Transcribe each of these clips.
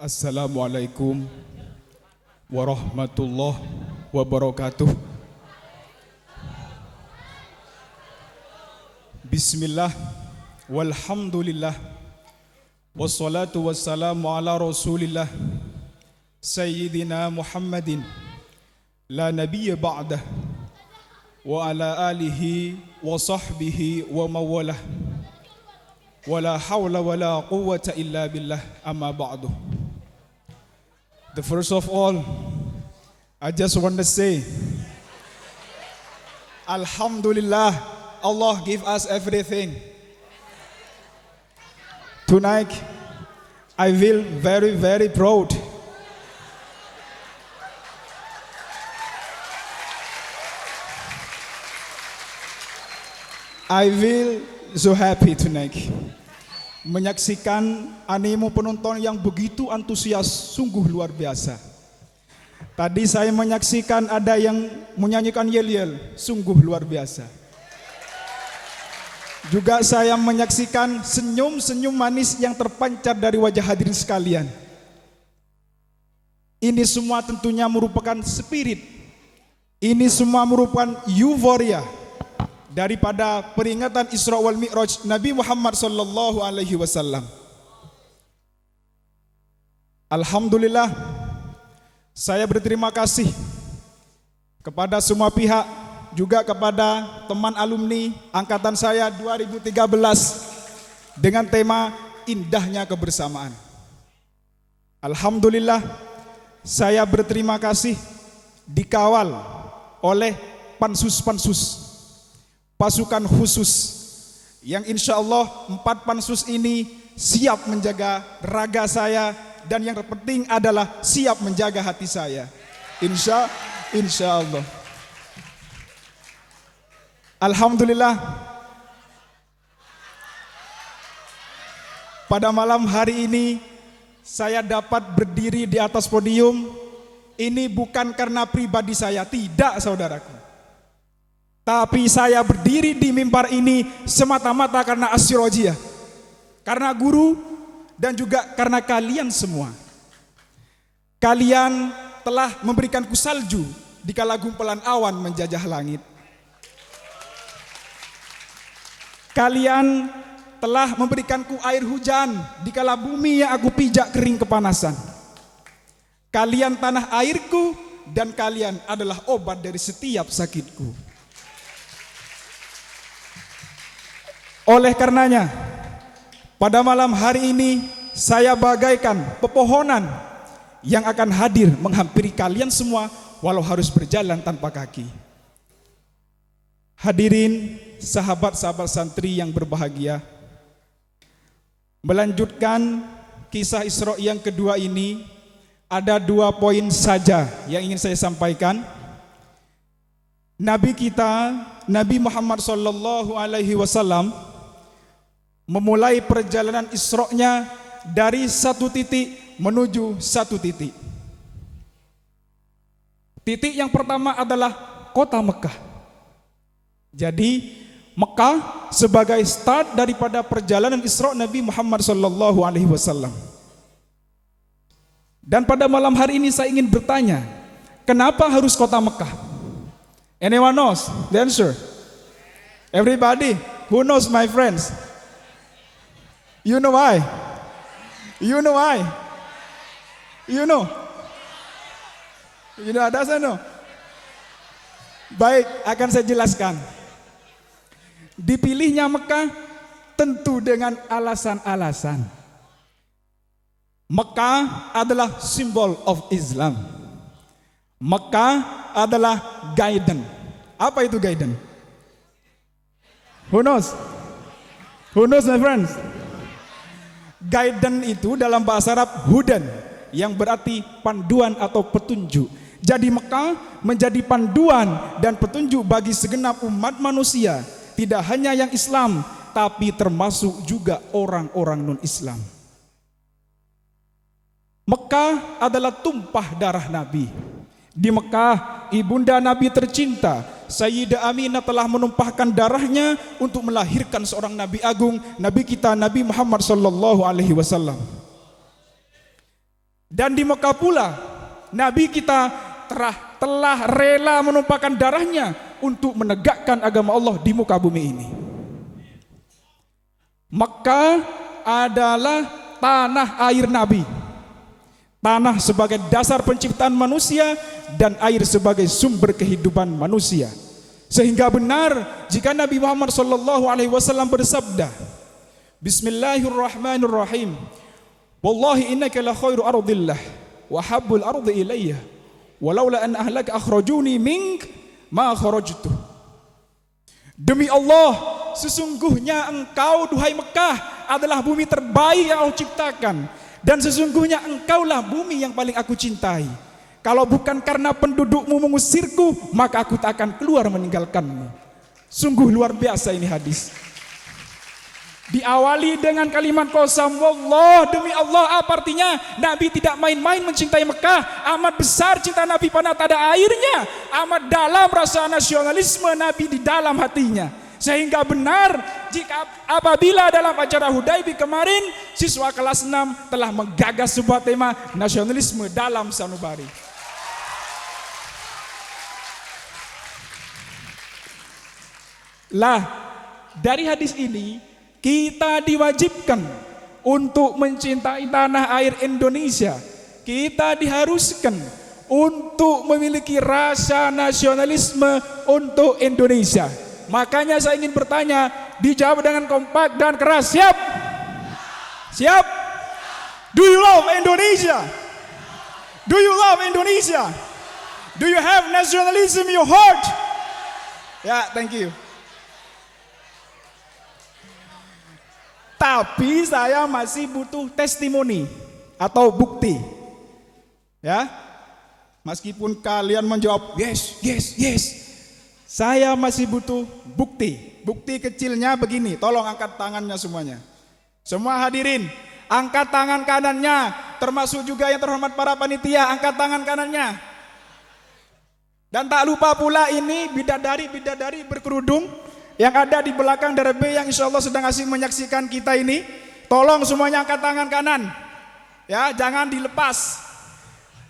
Assalamualaikum warahmatullahi wabarakatuh. Bismillah, walhamdulillah, wassalatu wassalamu ala rasulillah, Sayyidina Muhammadin, la nabiyya ba'dah, wa ala alihi wa sahbihi wa mawalah, wa la hawla wa la quwwata illa billah, amma ba'du. The first of all, I just want to say, Alhamdulillah, Allah give us everything. Tonight, I feel very, very proud. I feel so happy tonight. Menyaksikan animo penonton yang begitu antusias, sungguh luar biasa. Tadi saya menyaksikan ada yang menyanyikan yel-yel, sungguh luar biasa. Juga saya menyaksikan senyum-senyum manis yang terpancar dari wajah hadirin sekalian. Ini semua tentunya merupakan spirit. Ini semua merupakan euforia daripada peringatan Isra wal Mi'raj Nabi Muhammad sallallahu alaihi wasallam. Alhamdulillah, saya berterima kasih kepada semua pihak, juga kepada teman alumni angkatan saya 2013 dengan tema indahnya kebersamaan. Alhamdulillah, saya berterima kasih dikawal oleh pansus-pansus, pasukan khusus yang insya Allah 4 pansus ini siap menjaga raga saya, dan yang terpenting adalah siap menjaga hati saya. Insya Allah. Alhamdulillah, pada malam hari ini saya dapat berdiri di atas podium. Ini bukan karena pribadi saya, tidak saudaraku. Tapi saya berdiri di mimbar ini semata-mata karena Asyirojiyah, karena guru, dan juga karena kalian semua. Kalian telah memberikanku salju dikala gumpulan awan menjajah langit. Kalian telah memberikanku air hujan dikala bumi yang aku pijak kering kepanasan. Kalian tanah airku, dan kalian adalah obat dari setiap sakitku. Oleh karenanya, pada malam hari ini saya bagaikan pepohonan yang akan hadir menghampiri kalian semua walau harus berjalan tanpa kaki. Hadirin sahabat-sahabat santri yang berbahagia, melanjutkan kisah Isra yang kedua ini, ada 2 poin saja yang ingin saya sampaikan. Nabi kita, Nabi Muhammad sallallahu alaihi wasallam, memulai perjalanan Isra-nya dari satu titik menuju satu titik. Titik yang pertama adalah kota Mekah. Jadi Mekah sebagai start daripada perjalanan Isra Nabi Muhammad sallallahu alaihi wasallam. Dan pada malam hari ini saya ingin bertanya, kenapa harus kota Mekah? Anyone knows the answer? Everybody who knows, my friends? You know why? You know why? You know? You know, doesn't know? Baik, akan saya jelaskan. Dipilihnya Mekah tentu dengan alasan-alasan. Mekah adalah simbol of Islam. Mekah adalah guidance. Apa itu guidance? Who knows? Who knows, my friends? Guidance itu dalam bahasa Arab hudan, yang berarti panduan atau petunjuk. Jadi Mekah menjadi panduan dan petunjuk bagi segenap umat manusia, tidak hanya yang Islam, tapi termasuk juga orang-orang non-Islam. Mekah adalah tumpah darah Nabi. Di Mekah, ibunda Nabi tercinta, Sayyidah Aminah telah menumpahkan darahnya untuk melahirkan seorang Nabi agung, Nabi kita Nabi Muhammad sallallahu alaihi wasallam. Dan di Mekah pula Nabi kita telah rela menumpahkan darahnya untuk menegakkan agama Allah di muka bumi ini. Mekah adalah tanah air Nabi. Tanah sebagai dasar penciptaan manusia dan air sebagai sumber kehidupan manusia. Sehingga benar jika Nabi Muhammad SAW bersabda, Bismillahirrahmanirrahim. Wallahi innaka la khairu ardillah wa habbul ardi ilayya. Walaula an ahlaka akhrajuni mink ma kharajtu. Demi Allah, sesungguhnya engkau duhai Mekah adalah bumi terbaik yang aku ciptakan, dan sesungguhnya engkaulah bumi yang paling aku cintai. Kalau bukan karena pendudukmu mengusirku, maka aku tak akan keluar meninggalkanmu. Sungguh luar biasa ini hadis. Diawali dengan kalimat qasam, wallah, demi Allah. Apa artinya? Nabi tidak main-main mencintai Mekah. Amat besar cinta Nabi pada ada airnya. Amat dalam rasa nasionalisme Nabi di dalam hatinya. Sehingga benar jika apabila dalam acara Hudaybiyah kemarin siswa kelas 6 telah menggagas sebuah tema nasionalisme dalam sanubari. Lah, dari hadis ini kita diwajibkan untuk mencintai tanah air Indonesia. Kita diharuskan untuk memiliki rasa nasionalisme untuk Indonesia. Makanya saya ingin bertanya, dijawab dengan kompak dan keras. Siap? Siap? Do you love Indonesia? Do you love Indonesia? Do you have nationalism in your heart? Ya, thank you. Tapi saya masih butuh testimoni atau bukti. Ya. Meskipun kalian menjawab yes, yes, yes, saya masih butuh bukti. Bukti kecilnya begini, tolong angkat tangannya semuanya. Semua hadirin, angkat tangan kanannya, termasuk juga yang terhormat para panitia, angkat tangan kanannya. Dan tak lupa pula ini bidadari berkerudung yang ada di belakang DRB yang insya Allah sedang asik menyaksikan kita ini. Tolong semuanya angkat tangan kanan. Ya, jangan dilepas.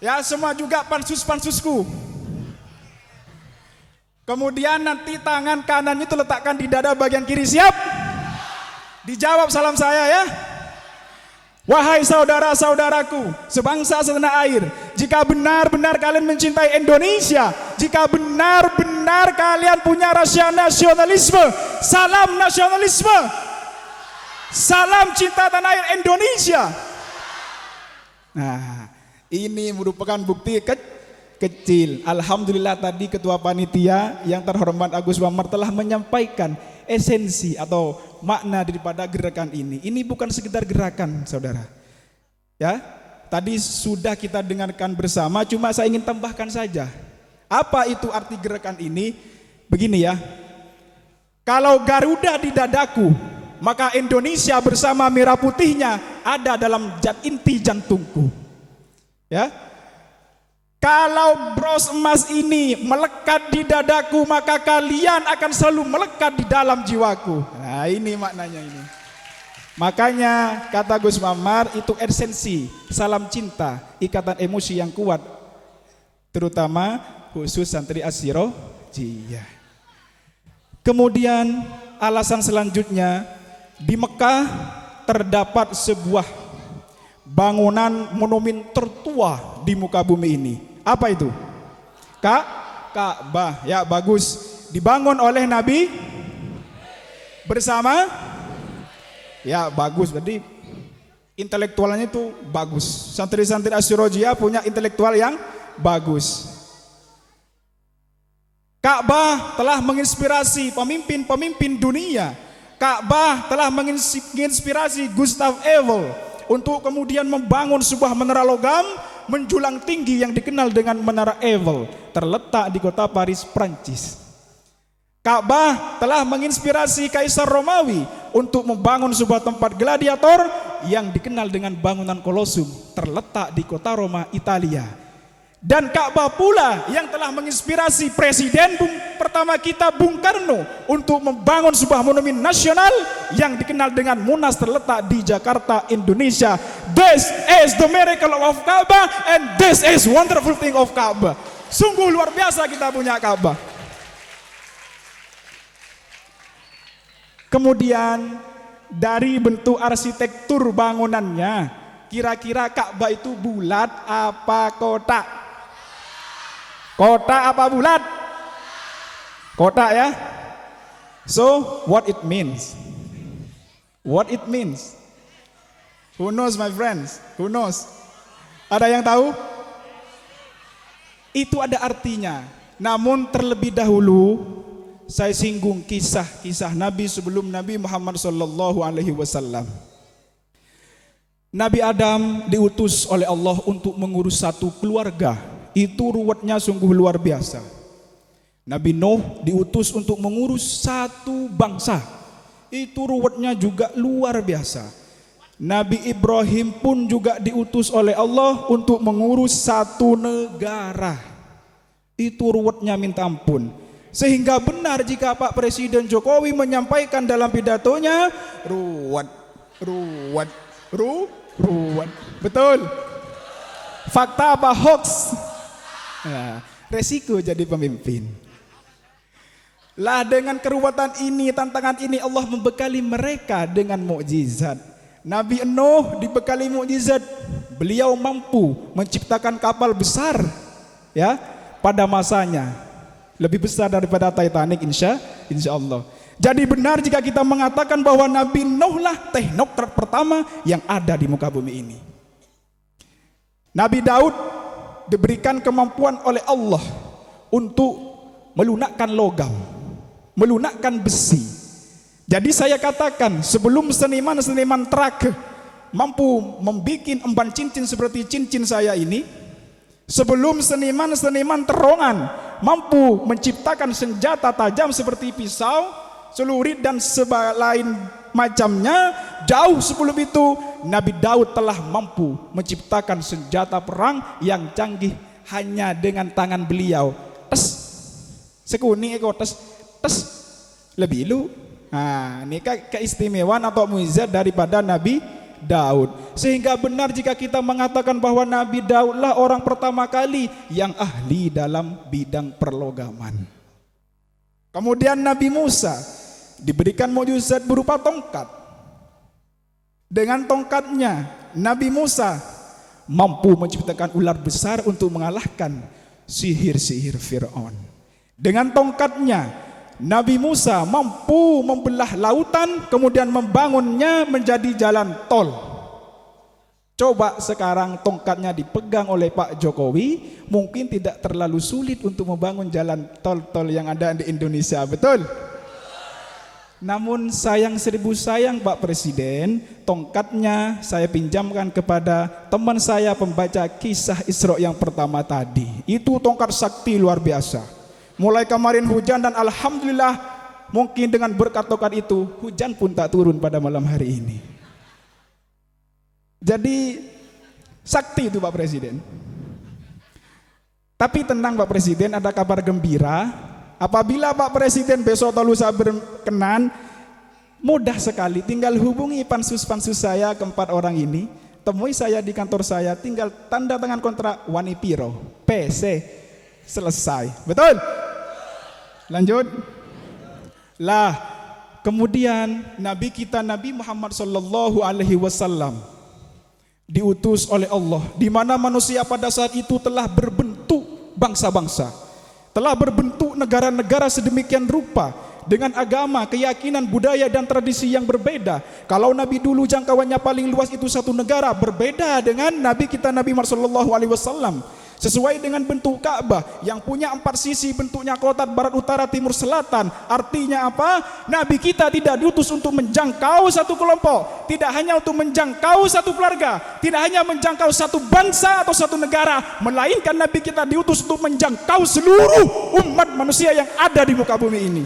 Ya, semua juga pansus-pansusku. Kemudian nanti tangan kanan itu letakkan di dada bagian kiri. Siap? Dijawab salam saya ya. Wahai saudara-saudaraku, sebangsa setanah air, jika benar-benar kalian mencintai Indonesia, jika benar-benar kalian punya rasa nasionalisme, salam nasionalisme, salam cinta tanah air Indonesia. Nah, ini merupakan bukti kecil. Alhamdulillah tadi Ketua Panitia yang terhormat Agus Wamar telah menyampaikan esensi atau makna daripada gerakan ini. Ini bukan sekedar gerakan, saudara. Ya, tadi sudah kita dengarkan bersama, cuma saya ingin tambahkan saja. Apa itu arti gerakan ini? Begini ya. Kalau Garuda di dadaku, maka Indonesia bersama merah putihnya ada dalam inti jantungku. Ya. Kalau bros emas ini melekat di dadaku, maka kalian akan selalu melekat di dalam jiwaku. Nah, ini maknanya ini. Makanya kata Gus Mamar itu esensi salam cinta, ikatan emosi yang kuat, terutama khusus santri As-Sirajiyah. Kemudian alasan selanjutnya, di Mekah terdapat sebuah bangunan monumen tertua di muka bumi ini. Apa itu? Ka'bah. Ya, bagus. Dibangun oleh Nabi bersama. Ya, bagus. Jadi intelektualnya itu bagus. Santri-santri As-Sirajiyah punya intelektual yang bagus. Ka'bah telah menginspirasi pemimpin-pemimpin dunia. Ka'bah telah menginspirasi Gustav Eiffel untuk kemudian membangun sebuah menara logam menjulang tinggi yang dikenal dengan Menara Eiffel, terletak di kota Paris, Prancis. Ka'bah telah menginspirasi Kaisar Romawi untuk membangun sebuah tempat gladiator yang dikenal dengan bangunan Kolosseum, terletak di kota Roma, Italia. Dan Ka'bah pula yang telah menginspirasi Presiden pertama kita Bung Karno untuk membangun sebuah monumen nasional yang dikenal dengan Monas, terletak di Jakarta, Indonesia. This is the miracle of Ka'bah and this is wonderful thing of Ka'bah. Sungguh luar biasa kita punya Ka'bah. Kemudian dari bentuk arsitektur bangunannya, kira-kira Ka'bah itu bulat apa kotak? Kotak apa bulat? Kotak ya. So what it means? What it means? Who knows my friends? Who knows? Ada yang tahu? Itu ada artinya. Namun terlebih dahulu saya singgung kisah-kisah Nabi sebelum Nabi Muhammad SAW. Nabi Adam diutus oleh Allah untuk mengurus satu keluarga. Itu ruwetnya sungguh luar biasa. Nabi Nuh diutus untuk mengurus satu bangsa. Itu ruwetnya juga luar biasa. Nabi Ibrahim pun juga diutus oleh Allah untuk mengurus satu negara. Itu ruwetnya minta ampun. Sehingga benar jika Pak Presiden Jokowi menyampaikan dalam pidatonya, ruwet. Betul. Fakta apa hoax? Nah, resiko jadi pemimpin. Lah dengan keruwetan ini, tantangan ini Allah membekali mereka dengan mukjizat. Nabi Nuh dibekali mukjizat. Beliau mampu menciptakan kapal besar ya pada masanya. Lebih besar daripada Titanic insya Allah. Jadi benar jika kita mengatakan bahwa Nabi Nuh lah teknokrat pertama yang ada di muka bumi ini. Nabi Daud diberikan kemampuan oleh Allah untuk melunakkan logam, melunakkan besi. Jadi saya katakan sebelum seniman-seniman terak mampu membuat emban cincin seperti cincin saya ini, sebelum seniman-seniman terongan mampu menciptakan senjata tajam seperti pisau, celurit dan sebagainya macamnya, jauh sebelum itu Nabi Daud telah mampu menciptakan senjata perang yang canggih hanya dengan tangan beliau. Tes sekuni eko tes lebih lu. Nah, ini keistimewaan atau mukjizat daripada Nabi Daud. Sehingga benar jika kita mengatakan bahwa Nabi Daudlah orang pertama kali yang ahli dalam bidang perlogaman. Kemudian Nabi Musa diberikan mukjizat berupa tongkat. Dengan tongkatnya Nabi Musa mampu menciptakan ular besar untuk mengalahkan sihir-sihir Fir'aun. Dengan tongkatnya Nabi Musa mampu membelah lautan kemudian membangunnya menjadi jalan tol. Coba sekarang tongkatnya dipegang oleh Pak Jokowi, mungkin tidak terlalu sulit untuk membangun jalan tol-tol yang ada di Indonesia, betul? Namun sayang seribu sayang Pak Presiden, tongkatnya saya pinjamkan kepada teman saya pembaca kisah Isra yang pertama tadi. Itu tongkat sakti luar biasa. Mulai kemarin hujan dan alhamdulillah mungkin dengan berkat tongkat itu hujan pun tak turun pada malam hari ini. Jadi sakti itu Pak Presiden. Tapi tenang Pak Presiden, ada kabar gembira. Apabila Pak Presiden besok atau lusa berkenan, mudah sekali, tinggal hubungi pansus-pansus saya keempat orang ini, temui saya di kantor saya, tinggal tanda tangan kontrak Wanipiro, PC, selesai. Betul? Lanjut. Lah, kemudian Nabi kita Nabi Muhammad SAW diutus oleh Allah, di mana manusia pada saat itu telah berbentuk bangsa-bangsa, telah berbentuk negara-negara sedemikian rupa dengan agama, keyakinan, budaya dan tradisi yang berbeda. Kalau Nabi dulu jangkauannya paling luas itu satu negara, berbeda dengan Nabi kita Nabi Muhammad SAW. Sesuai dengan bentuk Ka'bah yang punya 4 sisi, bentuknya kotak barat, utara, timur, selatan. Artinya apa? Nabi kita tidak diutus untuk menjangkau satu kelompok, tidak hanya untuk menjangkau satu keluarga, tidak hanya menjangkau satu bangsa atau satu negara, melainkan Nabi kita diutus untuk menjangkau seluruh umat manusia yang ada di muka bumi ini.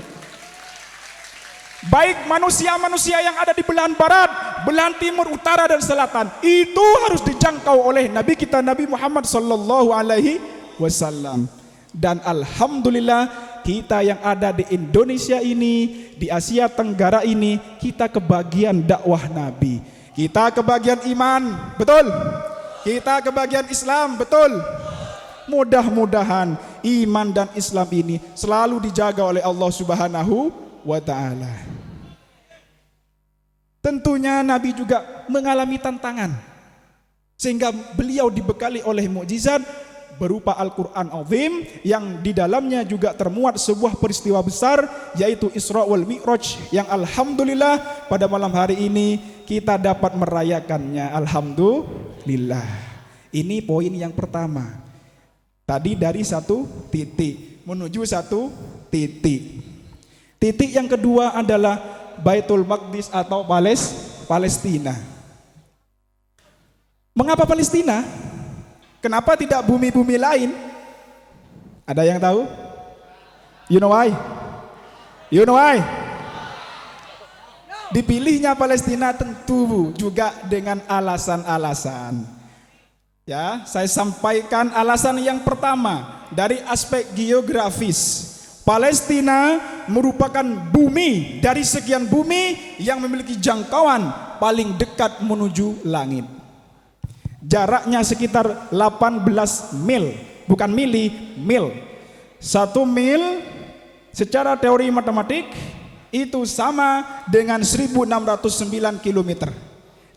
Baik manusia-manusia yang ada di belahan barat, belahan timur, utara dan selatan, itu harus dijangkau oleh Nabi kita Nabi Muhammad SAW. wasallam. Dan alhamdulillah kita yang ada di Indonesia ini, di Asia Tenggara ini, kita kebagian dakwah Nabi. Kita kebagian iman, betul? Kita kebagian Islam, betul? Mudah-mudahan iman dan Islam ini selalu dijaga oleh Allah Subhanahu wa ta'ala. Tentunya Nabi juga mengalami tantangan, sehingga beliau dibekali oleh mukjizat berupa Al-Quran Azim, yang di dalamnya juga termuat sebuah peristiwa besar, yaitu Isra wal Mi'raj, yang alhamdulillah pada malam hari ini kita dapat merayakannya. Alhamdulillah. Ini poin yang pertama. Tadi dari satu titik menuju satu titik. Titik yang kedua adalah Baitul Maqdis atau Palestina. Mengapa Palestina? Kenapa tidak bumi-bumi lain? Ada yang tahu? You know why? You know why? Dipilihnya Palestina tentu juga dengan alasan-alasan. Ya, saya sampaikan alasan yang pertama dari aspek geografis. Palestina merupakan bumi dari sekian bumi yang memiliki jangkauan paling dekat menuju langit. Jaraknya sekitar 18 mil, bukan mil. 1 mil secara teori matematik itu sama dengan 1609 km.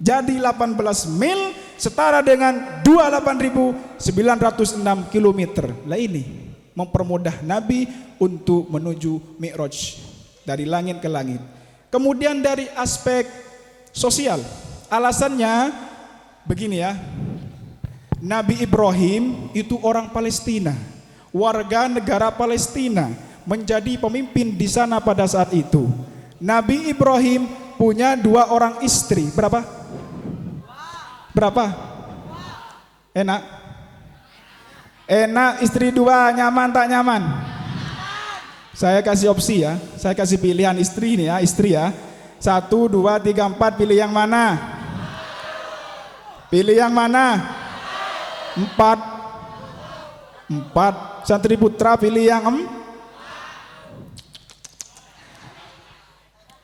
Jadi 18 mil setara dengan 28.906 km. Lah ini mempermudah Nabi untuk menuju Mi'raj dari langit ke langit. Kemudian dari aspek sosial, alasannya begini ya. Nabi Ibrahim itu orang Palestina, warga negara Palestina, menjadi pemimpin di sana pada saat itu. Nabi Ibrahim punya 2 orang istri. Berapa? Enak? Enak, istri 2, nyaman tak nyaman? Saya kasih opsi ya, saya kasih pilihan istri nih ya, istri ya. 1, 2, 3, 4, pilih yang mana? Pilih yang mana? 4. Santri putra pilih yang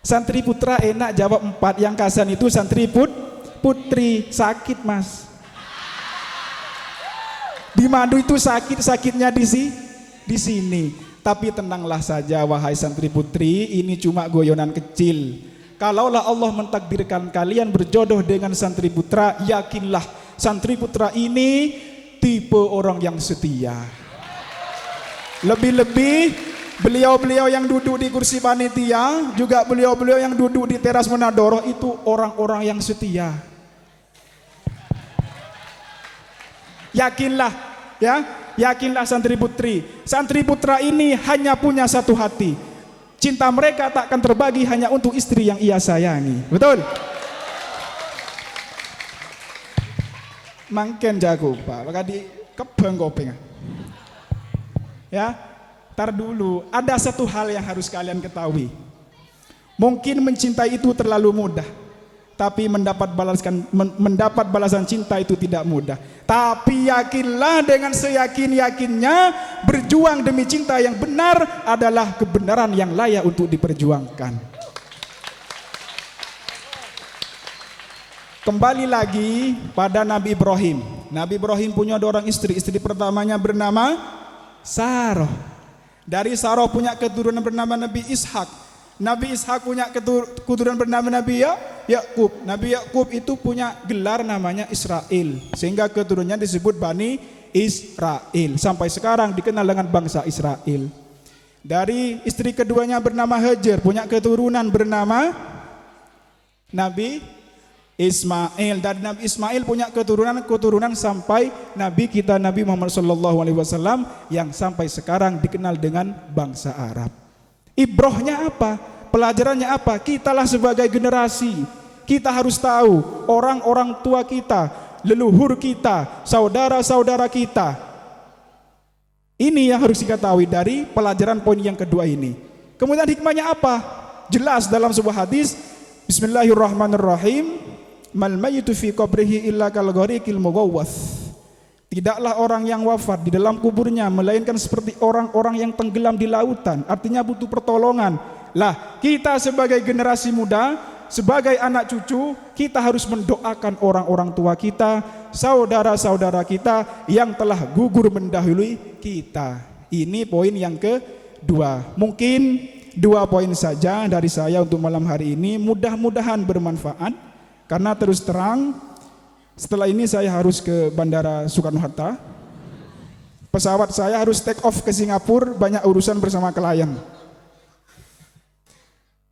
Santri putra enak jawab 4. Yang kasan itu santri putri. Sakit mas. Di madu itu sakitnya di sini. Tapi tenanglah saja wahai santri putri, ini cuma goyonan kecil. Kalaulah Allah mentakdirkan kalian berjodoh dengan santri putra, yakinlah santri putra ini tipe orang yang setia. Lebih-lebih beliau-beliau yang duduk di kursi panitia, juga beliau-beliau yang duduk di teras Menadoroh itu orang-orang yang setia. Yakinlah ya, yakinlah santri putri. Santri putra ini hanya punya satu hati. Cinta mereka tak akan terbagi hanya untuk istri yang ia sayangi. Betul? Mangken jago Pak, maka di kebeng kopeng. Ya, tar dulu. Ada satu hal yang harus kalian ketahui. Mungkin mencintai itu terlalu mudah, tapi mendapat balasan cinta itu tidak mudah. Tapi yakinlah dengan seyakin-yakinnya, berjuang demi cinta yang benar adalah kebenaran yang layak untuk diperjuangkan. Kembali lagi pada Nabi Ibrahim. Nabi Ibrahim punya 2 orang istri. Istri pertamanya bernama Sarah. Dari Sarah punya keturunan bernama Nabi Ishak. Nabi Ishak punya keturunan bernama Nabi Yakub. Nabi Yakub itu punya gelar namanya Israel, sehingga keturunannya disebut Bani Israel. Sampai sekarang dikenal dengan bangsa Israel. Dari istri keduanya bernama Hajar, punya keturunan bernama Nabi Ismail. Dan Nabi Ismail punya keturunan sampai Nabi kita Nabi Muhammad SAW, yang sampai sekarang dikenal dengan bangsa Arab. Ibrohnya apa? Pelajarannya apa? Kitalah sebagai generasi, kita harus tahu orang-orang tua kita, leluhur kita, saudara-saudara kita. Ini yang harus kita tahu dari pelajaran poin yang kedua ini. Kemudian hikmahnya apa? Jelas dalam sebuah hadis, Bismillahirrahmanirrahim, mal mayyitu fi qabrihi illa kal ghariqil mughawwath. Tidaklah orang yang wafat di dalam kuburnya melainkan seperti orang-orang yang tenggelam di lautan. Artinya butuh pertolongan. Lah, kita sebagai generasi muda, sebagai anak cucu, kita harus mendoakan orang-orang tua kita, saudara-saudara kita yang telah gugur mendahului kita. Ini poin yang kedua. Mungkin 2 poin saja dari saya untuk malam hari ini. Mudah-mudahan bermanfaat. Karena terus terang, setelah ini saya harus ke Bandara Soekarno-Hatta. Pesawat saya harus take off ke Singapura, banyak urusan bersama klien.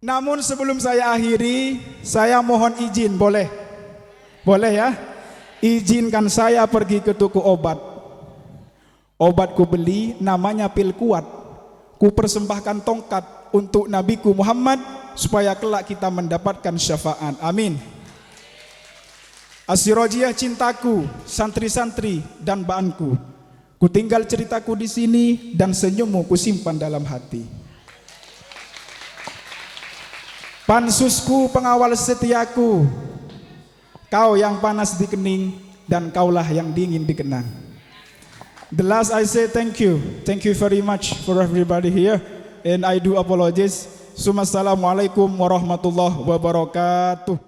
Namun sebelum saya akhiri, saya mohon izin, boleh? Boleh ya? Izinkan saya pergi ke toko obat. Obat ku beli, namanya pil kuat. Ku persembahkan tongkat untuk Nabiku Muhammad, supaya kelak kita mendapatkan syafaat. Amin. Asirojiyah cintaku, santri-santri dan baanku, ku tinggal ceritaku di sini dan senyummu ku simpan dalam hati. Pansusku, pengawal setiaku, kau yang panas di kening dan kaulah yang dingin di kenang. The last I say thank you very much for everybody here, and I do apologize. Assalamualaikum warahmatullahi wabarakatuh.